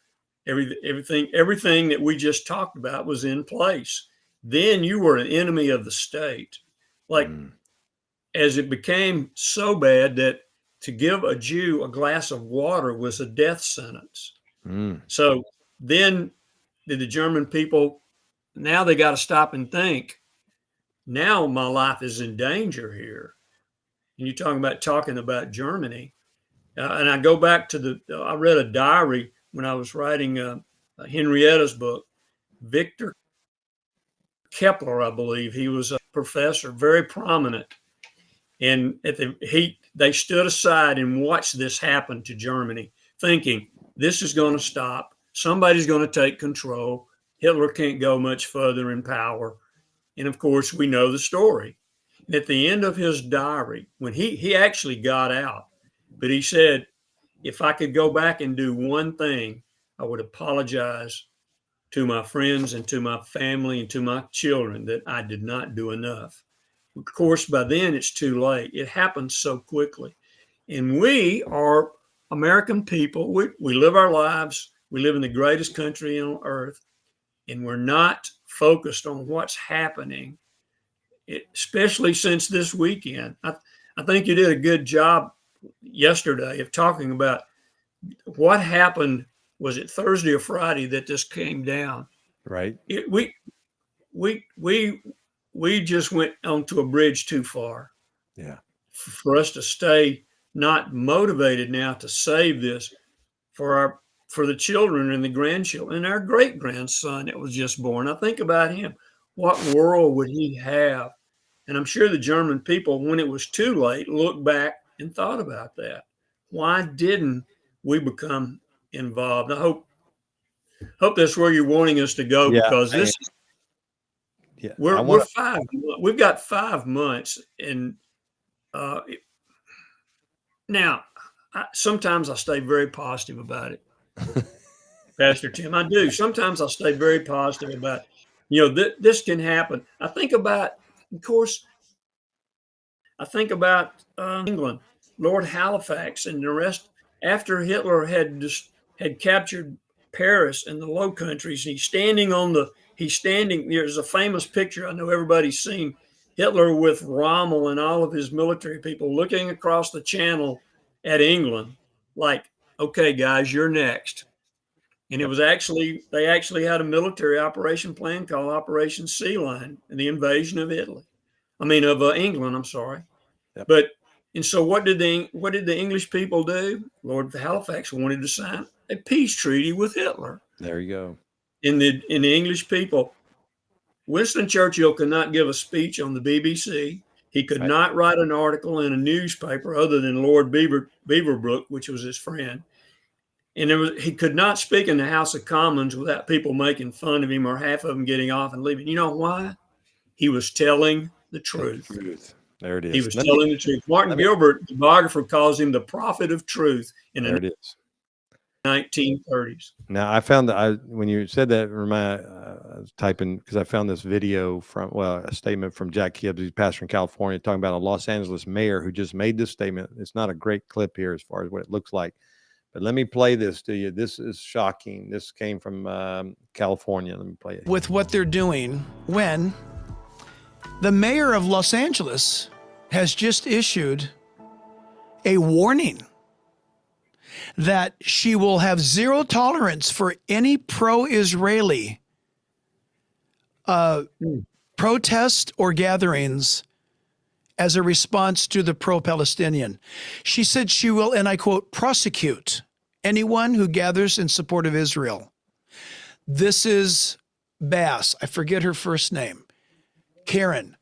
Everything that we just talked about was in place. Then you were an enemy of the state. As it became so bad that to give a Jew a glass of water was a death sentence. So then did the German people now they got to stop and think, now my life is in danger here. And you're talking about Germany. And I go back to I read a diary when I was writing Henrietta's book. Victor Kepler, I believe, he was a professor, very prominent. And they stood aside and watched this happen to Germany, thinking this is going to stop. Somebody's going to take control. Hitler can't go much further in power. And of course, we know the story. And at the end of his diary, when he actually got out, but he said, if I could go back and do one thing, I would apologize to my friends and to my family and to my children that I did not do enough. Of course, by then it's too late. It happens so quickly. And we are American people. We live our lives. We live in the greatest country on earth, and we're not focused on what's happening, especially since this weekend. I think you did a good job yesterday of talking about what happened. Was it Thursday or Friday that this came down? Right. We just went onto a bridge too far. Yeah. For us to stay not motivated now to save this for the children and the grandchildren and our great grandson that was just born. I think about him. What world would he have? And I'm sure the German people, when it was too late, looked back and thought about that. Why didn't we become involved? I hope that's where you're wanting us to go, because this is, we've got 5 months, and now sometimes I stay very positive about it. Pastor Tim, I do. Sometimes I stay very positive about, this can happen. I think about, of course, England, Lord Halifax and the rest, after Hitler had captured Paris and the Low Countries. He's standing, there's a famous picture I know everybody's seen, Hitler with Rommel and all of his military people looking across the channel at England like, okay, guys, you're next. And they actually had a military operation plan called Operation Sea Lion, and the invasion of England, I'm sorry. Yep. And so what did the English people do? Lord Halifax wanted to sign a peace treaty with Hitler. There you go. In the English people, Winston Churchill could not give a speech on the BBC. He could not write an article in a newspaper other than Lord Beaverbrook, which was his friend. And he could not speak in the House of Commons without people making fun of him or half of them getting off and leaving. You know why? He was telling the truth. There it is. He was telling the truth. Martin Gilbert, the biographer, calls him the prophet of truth in the 1930s. Now, I found that when you said that, I was typing because I found this video from, a statement from Jack Hibbs, who's pastor in California, talking about a Los Angeles mayor who just made this statement. It's not a great clip here as far as what it looks like, but let me play this to you. This is shocking. This came from California. Let me play it. With what they're doing, when the mayor of Los Angeles has just issued a warning that she will have zero tolerance for any pro-Israeli protest or gatherings as a response to the pro-Palestinian. She said she will, and I quote, prosecute anyone who gathers in support of Israel. This is Bass. I forget her first name. Karen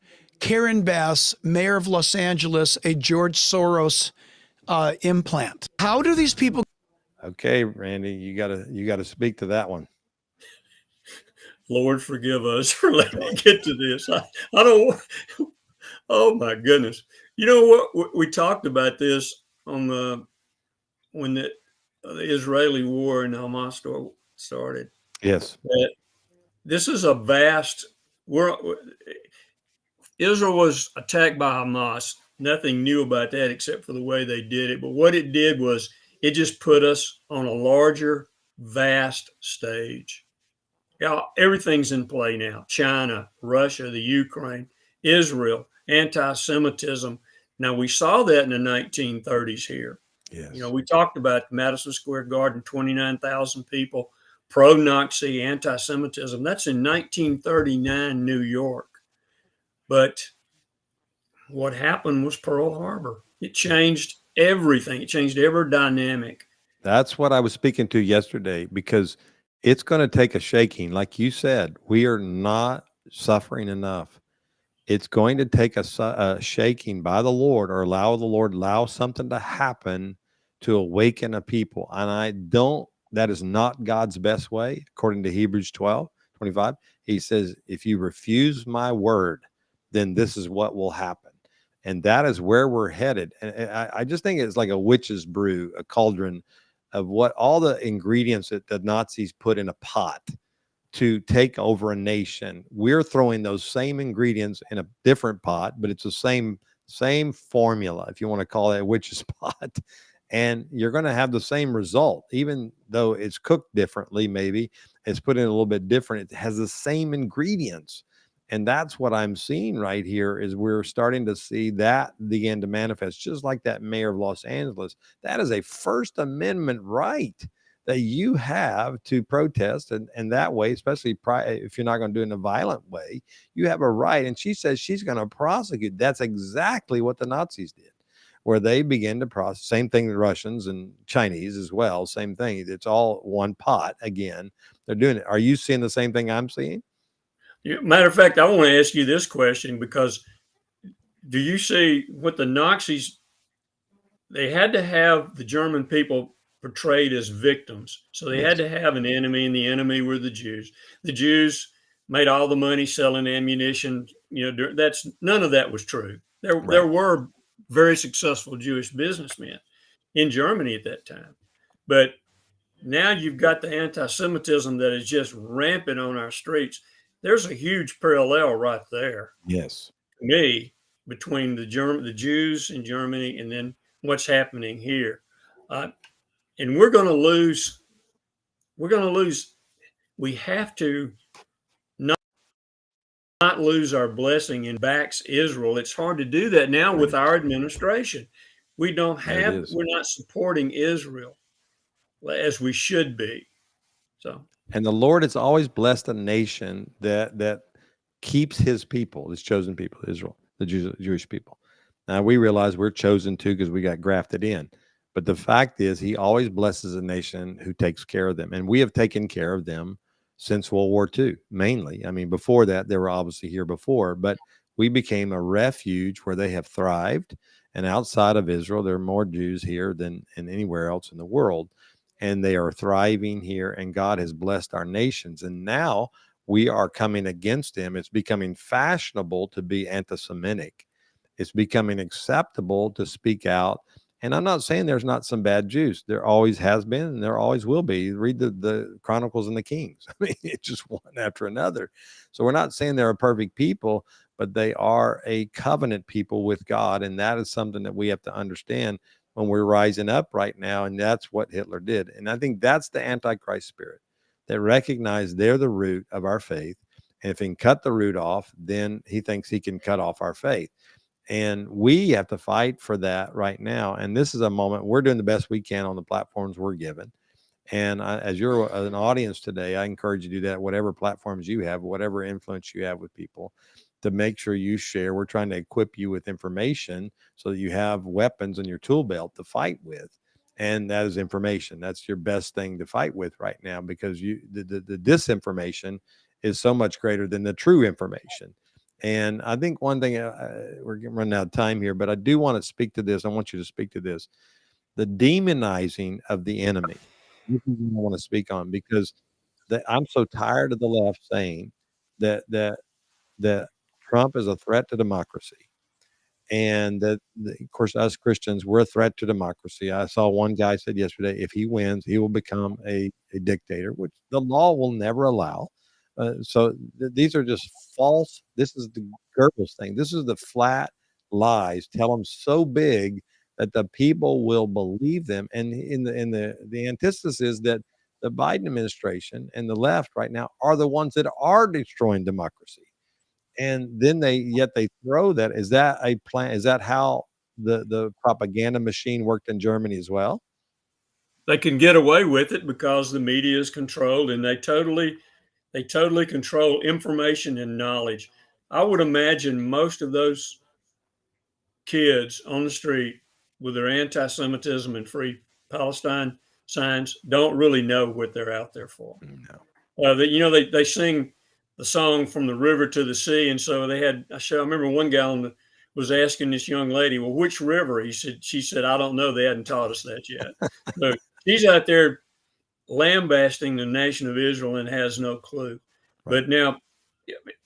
Bass, mayor of Los Angeles, a George Soros implant. How do these people? Okay, Randy, you gotta speak to that one. Lord, forgive us for letting me get to this. I don't. Oh my goodness! You know what? We talked about this on when the Israeli war and Hamas started. Yes. That this is a vast. Israel was attacked by Hamas. Nothing new about that except for the way they did it. But what it did was it just put us on a larger, vast stage. Everything's in play now. China, Russia, the Ukraine, Israel, anti-Semitism. Now, we saw that in the 1930s here. Yes. We talked about Madison Square Garden, 29,000 people pro-Nazi anti-Semitism. That's in 1939 New York. But what happened was Pearl Harbor. It changed everything. It changed every dynamic. That's what I was speaking to yesterday, because it's going to take a shaking. Like you said, we are not suffering enough. It's going to take a shaking by the Lord, or allow something to happen to awaken a people. And that is not God's best way. According to Hebrews 12:25, he says, if you refuse my word, then this is what will happen. And that is where we're headed. And I just think it's like a witch's brew, a cauldron of what all the ingredients that the Nazis put in a pot to take over a nation. We're throwing those same ingredients in a different pot, but it's the same formula, if you want to call it a witch's pot. And you're going to have the same result, even though it's cooked differently. Maybe it's put in a little bit different. It has the same ingredients. And that's what I'm seeing right here, is we're starting to see that begin to manifest, just like that mayor of Los Angeles. That is a First Amendment right that you have to protest. And that way, especially if you're not going to do it in a violent way, you have a right. And she says she's going to prosecute. That's exactly what the Nazis did, where they begin to process. Same thing, the Russians and Chinese as well. Same thing. It's all one pot again. They're doing it. Are you seeing the same thing I'm seeing? Matter of fact, I want to ask you this question, because do you see what the Nazis, they had to have the German people portrayed as victims. So they had to have an enemy, and the enemy were the Jews. The Jews made all the money selling ammunition. None of that was true. There were very successful Jewish businessmen in Germany at that time. But now you've got the anti-Semitism that is just rampant on our streets. There's a huge parallel right there. Yes. To me, between the Jews in Germany and then what's happening here. And we're going to lose. We have to not lose our blessing in backs Israel. It's hard to do that now with our administration. We're not supporting Israel as we should be. So. And the Lord has always blessed a nation that keeps his people, his chosen people, Israel, the Jewish people. Now we realize we're chosen too, because we got grafted in. But the fact is, he always blesses a nation who takes care of them. And we have taken care of them since World War II, mainly. I mean, before that, they were obviously here before, but we became a refuge where they have thrived. And outside of Israel, there are more Jews here than anywhere else in the world. And they are thriving here, and God has blessed our nations. And now we are coming against them. It's becoming fashionable to be anti-Semitic. It's becoming acceptable to speak out. And I'm not saying there's not some bad Jews. There always has been, and there always will be. Read the Chronicles and the Kings. I mean, it's just one after another. So we're not saying they're a perfect people, but they are a covenant people with God. And that is something that we have to understand when we're rising up right now. And that's what Hitler did. And I think that's the Antichrist spirit, that recognize they're the root of our faith. And if he can cut the root off, then he thinks he can cut off our faith. And we have to fight for that right now. And this is a moment we're doing the best we can on the platforms we're given. And as you're an audience today, I encourage you to do that, whatever platforms you have, whatever influence you have with people, to make sure you share. We're trying to equip you with information so that you have weapons in your tool belt to fight with. And that is information. That's your best thing to fight with right now, because the disinformation is so much greater than the true information. And I think one thing, we're running out of time here, but I do want to speak to this. I want you to speak to this. The demonizing of the enemy. This is what I want to speak on, because I'm so tired of the left saying that Trump is a threat to democracy. And that, of course, us Christians, we're a threat to democracy. I saw one guy said yesterday, if he wins, he will become a dictator, which the law will never allow. So these are just false. This is the Goebbels thing. This is the flat lies. Tell them so big that the people will believe them. And in the antithesis is that the Biden administration and the left right now are the ones that are destroying democracy. And then they throw that. Is that a plan? Is that how the propaganda machine worked in Germany as well? they can get away with it because the media is controlled, and they totally control information and knowledge. I would imagine most of those kids on the street with their anti-Semitism and free Palestine signs don't really know what they're out there for. No. They sing the song From the River to the Sea, and so they had a show. I remember one guy was asking this young lady, "Well, which river?" She said, "I don't know. They hadn't taught us that yet." So she's out there lambasting the nation of Israel and has no clue. Right. But now,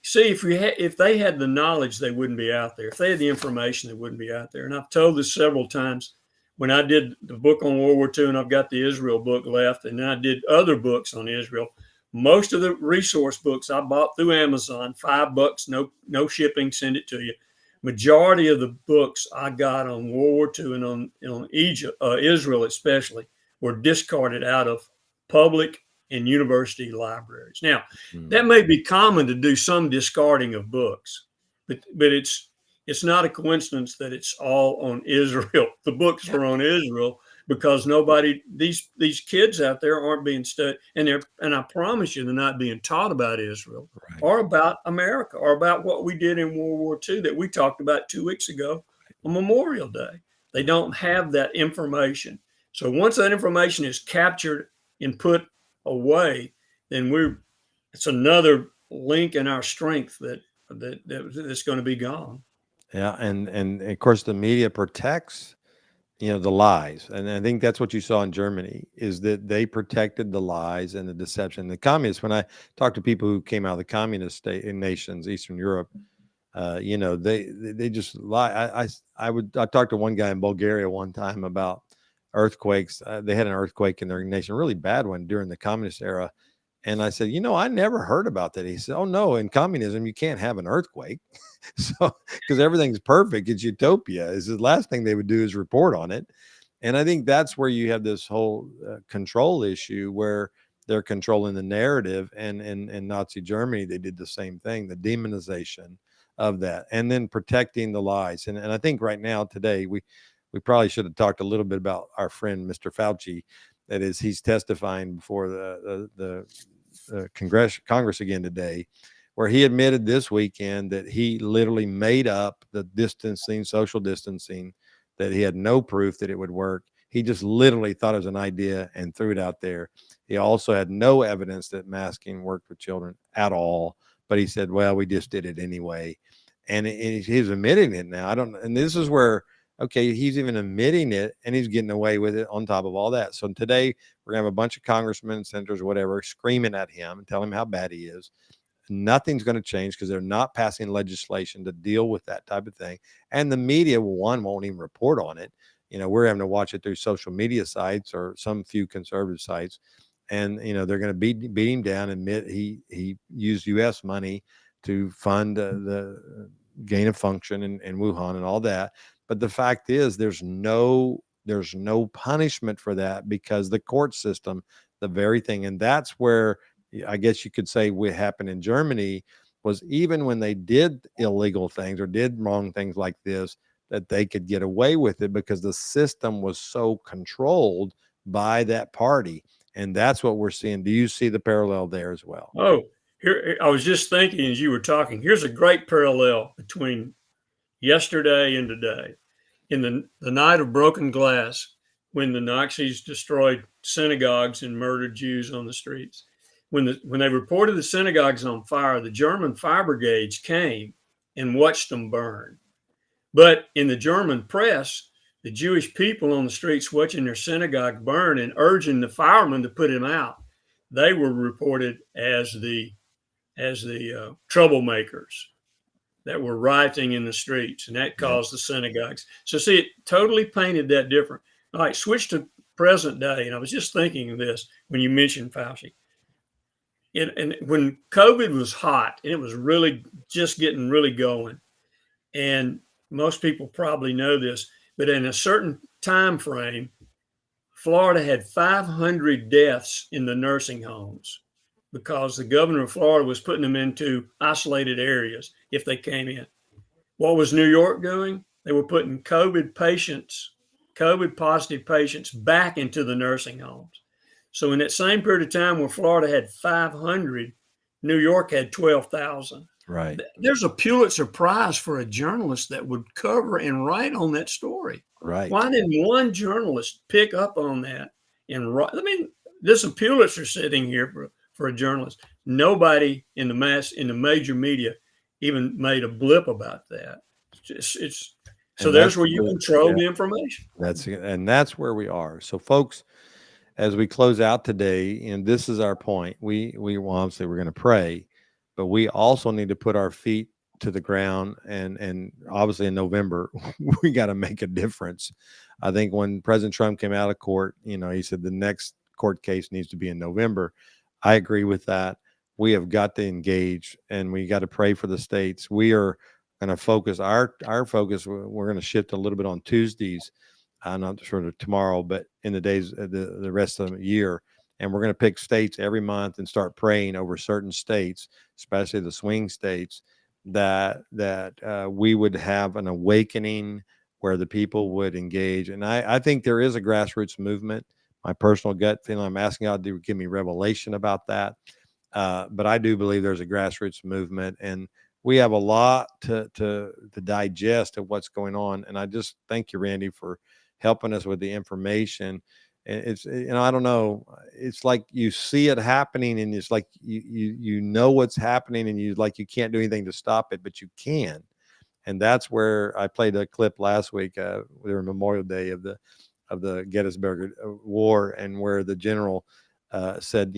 see, if they had the knowledge, they wouldn't be out there. If they had the information, they wouldn't be out there. And I've told this several times when I did the book on World War II, and I've got the Israel book left, and then I did other books on Israel. Most of the resource books I bought through Amazon, $5, no shipping, send it to you. Majority of the books I got on World War II and on Egypt, Israel especially, were discarded out of public and university libraries. Now, that may be common to do some discarding of books, but it's not a coincidence that it's all on Israel. The books are on Israel because these kids out there aren't being studied, and I promise you, they're not being taught about Israel or about America or about what we did in World War II that we talked about 2 weeks ago on Memorial Day. They don't have that information. So once that information is captured and put away, then it's another link in our strength that's going to be gone. Yeah, and of course the media protects, the lies, and I think that's what you saw in Germany is that they protected the lies and the deception. The communists, when I talk to people who came out of the communist nations, Eastern Europe, they just lie. I talked to one guy in Bulgaria one time about earthquakes. They had an earthquake in their nation, a really bad one during the communist era. And I said, I never heard about that. He said, "Oh no, in communism, you can't have an earthquake." So, because everything's perfect, it's utopia. Is the last thing they would do is report on it. And I think that's where you have this whole control issue where they're controlling the narrative. And in Nazi Germany, they did the same thing, the demonization of that, and then protecting the lies. And I think right now, today, we probably should have talked a little bit about our friend, Mr. Fauci. That is, he's testifying before the Congress again today, where he admitted this weekend that he literally made up the social distancing, that he had no proof that it would work. He just literally thought it was an idea and threw it out there. He also had no evidence that masking worked with children at all, but he said, "Well, we just did it anyway." And he's admitting it now. And this is where, okay, he's even admitting it and he's getting away with it on top of all that. So today we're gonna have a bunch of congressmen, senators, whatever, screaming at him and telling him how bad he is. Nothing's going to change because they're not passing legislation to deal with that type of thing. And the media, won't even report on it. We're having to watch it through social media sites or some few conservative sites. And, they're going to beat him down, admit he used U.S. money to fund the gain of function in Wuhan and all that. But the fact is there's no punishment for that because the court system, the very thing. And that's where I guess you could say what happened in Germany was even when they did illegal things or did wrong things like this, that they could get away with it because the system was so controlled by that party. And that's what we're seeing. Do you see the parallel there as well? Oh, here, I was just thinking as you were talking, here's a great parallel between yesterday and today. In the night of broken glass, when the Nazis destroyed synagogues and murdered Jews on the streets, when they reported the synagogues on fire, the German fire brigades came and watched them burn. But in the German press, the Jewish people on the streets watching their synagogue burn and urging the firemen to put them out, they were reported as the troublemakers that were rioting in the streets, and that caused the synagogues. So see, it totally painted that different. All right, switch to present day, and I was just thinking of this when you mentioned Fauci. And when COVID was hot and it was really just getting really going, and most people probably know this, but in a certain time frame, Florida had 500 deaths in the nursing homes because the governor of Florida was putting them into isolated areas if they came in. What was New York doing? They were putting COVID patients COVID positive patients back into the nursing homes. So in that same period of time where Florida had 500, New York had 12,000. Right. There's a Pulitzer Prize for a journalist that would cover and write on that story. Right. Why didn't one journalist pick up on that and write? I mean, there's a Pulitzer sitting here for a journalist. Nobody in the major media even made a blip about that. It's so And there's that's where you the- control yeah, the information. that's where we are. So folks, as we close out today, and this is our point, well, obviously we're going to pray, but we also need to put our feet to the ground, and obviously in November we got to make a difference. I think when President Trump came out of court, he said the next court case needs to be in November. I agree with that. We have got to engage, and we got to pray for the states. We are going to focus our focus. We're going to shift a little bit on Tuesdays. I'm not sure tomorrow, but in the days, the rest of the year. And we're going to pick states every month and start praying over certain states, especially the swing states, that we would have an awakening where the people would engage. And I think there is a grassroots movement. My personal gut feeling, I'm asking God to give me revelation about that. But I do believe there's a grassroots movement, and we have a lot to digest of what's going on. And I just thank you, Randy, for helping us with the information. And it's, I don't know, it's like you see it happening, and it's like you know what's happening, and you can't do anything to stop it, but you can. And that's where I played a clip last week, during Memorial Day of the Gettysburg War, and where the general said,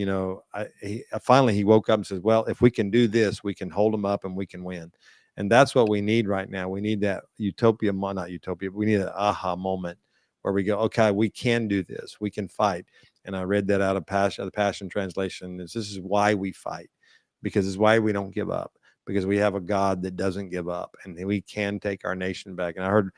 finally he woke up and says, well, if we can do this, we can hold them up and we can win. And that's what we need right now. We need that not utopia, but we need an aha moment where we go, okay, we can do this. We can fight. And I read that out of the Passion Translation. This is why we fight, because it's why we don't give up, because we have a God that doesn't give up, and we can take our nation back. And I heard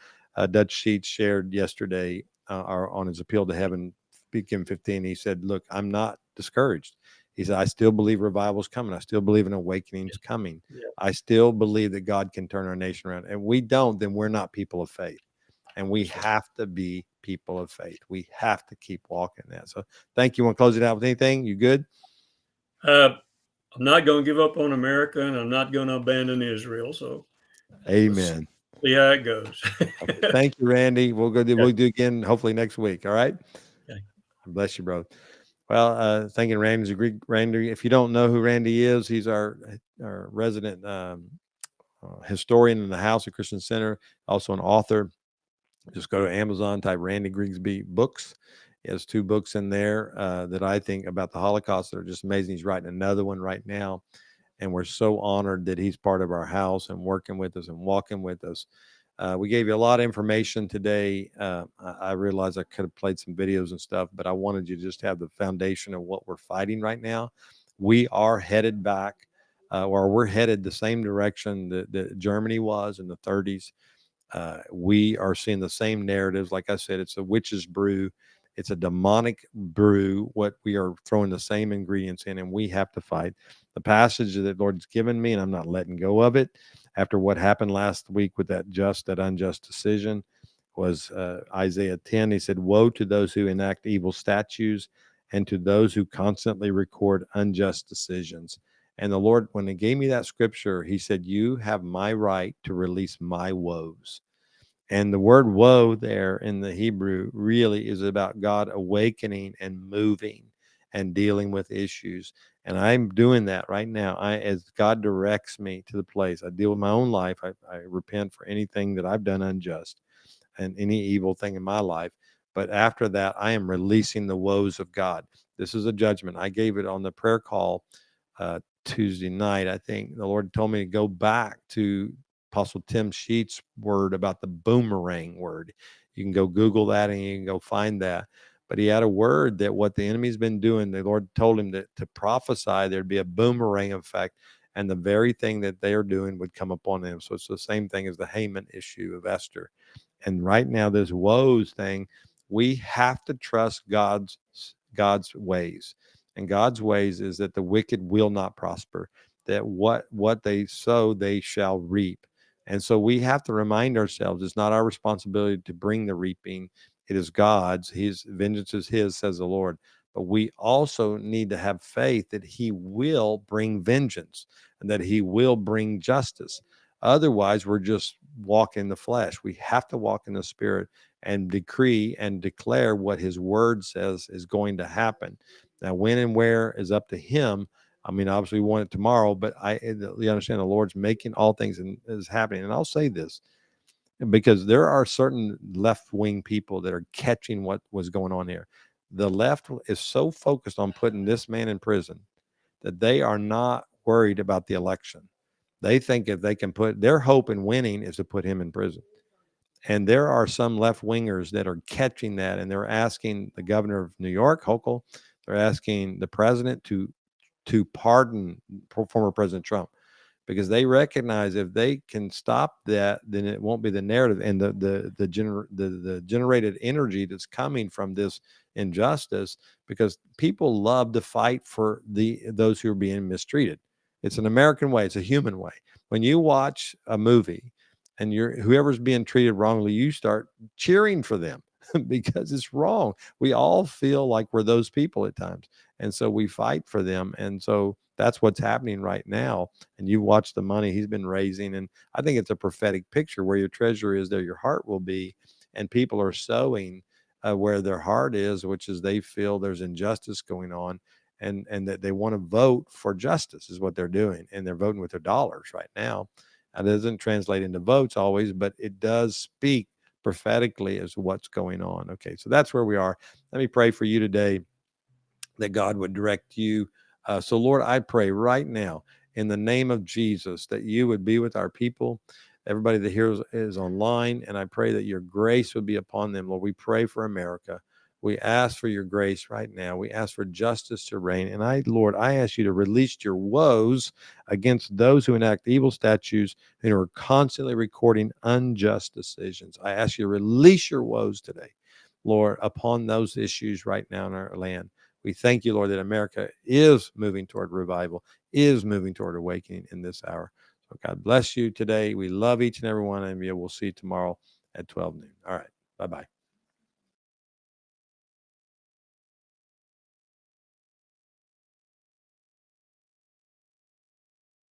Dutch Sheets shared yesterday on his appeal to heaven, Speaking 15. He said, look, I'm not discouraged. He said, I still believe revival's coming. I still believe an awakening's coming. Yeah. I still believe that God can turn our nation around. And we don't, then we're not people of faith. And we have to be people of faith. We have to keep walking that. So thank you. Want to close it out with anything? You good? I'm not going to give up on America, and I'm not going to abandon Israel. So Amen. see how it goes. Thank you, Randy. We'll do again hopefully next week. All right. Okay. Bless you, bro. Well, thanking Randy. Randy, if you don't know who Randy is, he's our resident historian in the House of Christian Center, also an author. Just go to Amazon, type Randy Grigsby books. He has 2 books in there that I think about the Holocaust that are just amazing. He's writing another one right now, and we're so honored that he's part of our house and working with us and walking with us. We gave you a lot of information today. I realized I could have played some videos and stuff, but I wanted you to just have the foundation of what we're fighting right now. We are headed back, or we're headed the same direction that Germany was in the 30s. We are seeing the same narratives. Like I said, it's a witch's brew. It's a demonic brew. What we are throwing the same ingredients in, and we have to fight. The passage that the Lord's given me, and I'm not letting go of it, after what happened last week with that unjust decision, was Isaiah 10. He said, woe to those who enact evil statutes and to those who constantly record unjust decisions. And the Lord, when he gave me that scripture, he said, you have my right to release my woes. And the word woe there in the Hebrew really is about God awakening and moving and dealing with issues. And I'm doing that right now. As God directs me to the place, I deal with my own life. I repent for anything that I've done unjust and any evil thing in my life. But after that, I am releasing the woes of God. This is a judgment. I gave it on the prayer call Tuesday night. I think the Lord told me to go back to Apostle Tim Sheets' word about the boomerang word. You can go Google that and you can go find that. But he had a word that what the enemy's been doing, the Lord told him to prophesy there'd be a boomerang effect, and the very thing that they are doing would come upon them. So it's the same thing as the Haman issue of Esther. And right now, this woes thing, we have to trust God's ways. And God's ways is that the wicked will not prosper, that what they sow, they shall reap. And so we have to remind ourselves it's not our responsibility to bring the reaping. It is God's. His vengeance is his, says the Lord. But we also need to have faith that he will bring vengeance and that he will bring justice. Otherwise, we're just walking the flesh. We have to walk in the spirit and decree and declare what his word says is going to happen. Now, when and where is up to him. I mean, obviously we want it tomorrow, but you understand the Lord's making all things and is happening. And I'll say this, because there are certain left-wing people that are catching what was going on here. The left is so focused on putting this man in prison that they are not worried about the election. They think if they can put their hope in winning is to put him in prison. And there are some left-wingers that are catching that, and they're asking the governor of New York, Hochul, they're asking the president to pardon former President Trump, because they recognize if they can stop that, then it won't be the narrative and the generated energy that's coming from this injustice, because people love to fight for those who are being mistreated. It's an American way. It's a human way. When you watch a movie and whoever's being treated wrongly, you start cheering for them because it's wrong. We all feel like we're those people at times. And so we fight for them. And so that's what's happening right now. And you watch the money he's been raising. And I think it's a prophetic picture. Where your treasure is, there your heart will be. And people are sowing where their heart is, which is they feel there's injustice going on, and that they want to vote for justice is what they're doing. And they're voting with their dollars right now. It doesn't translate into votes always, but it does speak prophetically as what's going on. Okay, so that's where we are. Let me pray for you today that God would direct you. So Lord, I pray right now in the name of Jesus that you would be with our people, everybody that here is online, and I pray that your grace would be upon them. Lord, we pray for America. We ask for your grace right now. We ask for justice to reign. And Lord, I ask you to release your woes against those who enact evil statutes and are constantly recording unjust decisions. I ask you to release your woes today, Lord, upon those issues right now in our land. We thank you, Lord, that America is moving toward revival, is moving toward awakening in this hour. So God bless you today. We love each and every one of you. We'll see you tomorrow at 12 noon. All right. Bye-bye.